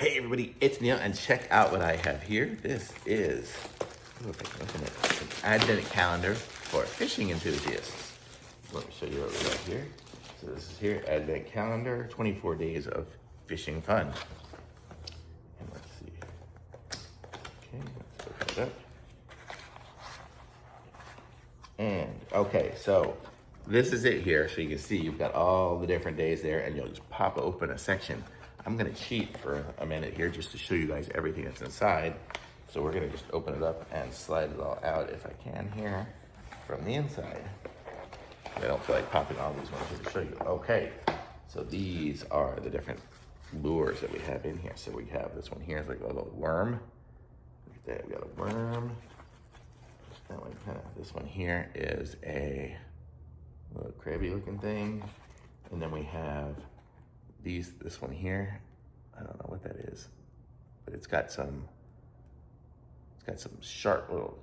Hey everybody, it's Neil, and check out what I have here. This is, if I can open it, an advent calendar for fishing enthusiasts. Let me show you what we got here. So this is here, advent calendar, 24 days of fishing fun. And let's see. Okay, let's open it up. And okay, so this is it here. So you can see you've got all the different days there, and you'll just pop open a section. I'm gonna cheat for a minute here just to show you guys everything that's inside. So we're gonna just open it up and slide it all out if I can here from the inside. I don't feel like popping all these ones here to show you. Okay, so these are the different lures that we have in here. So we have this one here, it's like a little worm. Look at that, we got a worm. That one this one here is a little crabby looking thing. And then we have this one here, I don't know what that is, but it's got some sharp little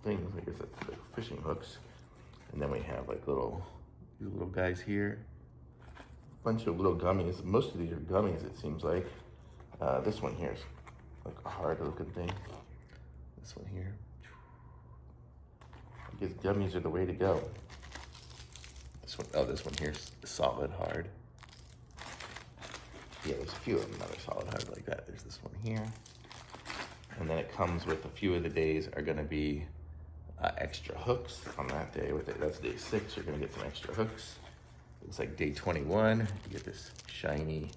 things, I guess that's like fishing hooks. And then we have like these little guys here, a bunch of little gummies. Most of these are gummies, it seems like. This one here is like a hard looking thing. This one here, I guess gummies are the way to go. This one here's solid hard. Yeah, there's a few of them that are solid hard like that. There's this one here. And then it comes with a few of the days are gonna be extra hooks on that day. That's day 6, you're gonna get some extra hooks. Looks like day 21, you get this shiny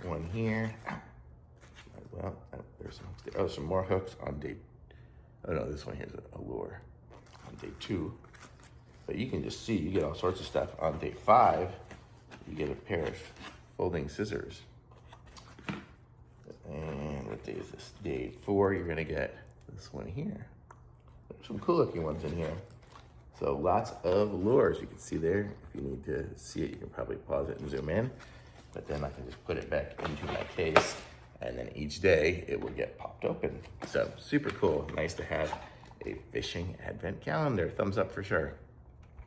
one here. Well, there's some hooks there. Oh, some more hooks on day, oh no, this one here's a lure on day 2. But you can just see, you get all sorts of stuff. On day 5, you get a pair of folding scissors. And what day is this? Day 4, you're gonna get this one here. There's some cool looking ones in here. So lots of lures you can see there. If you need to see it, you can probably pause it and zoom in. But then I can just put it back into my case, and then each day it will get popped open. So super cool, nice to have a fishing advent calendar. Thumbs up for sure.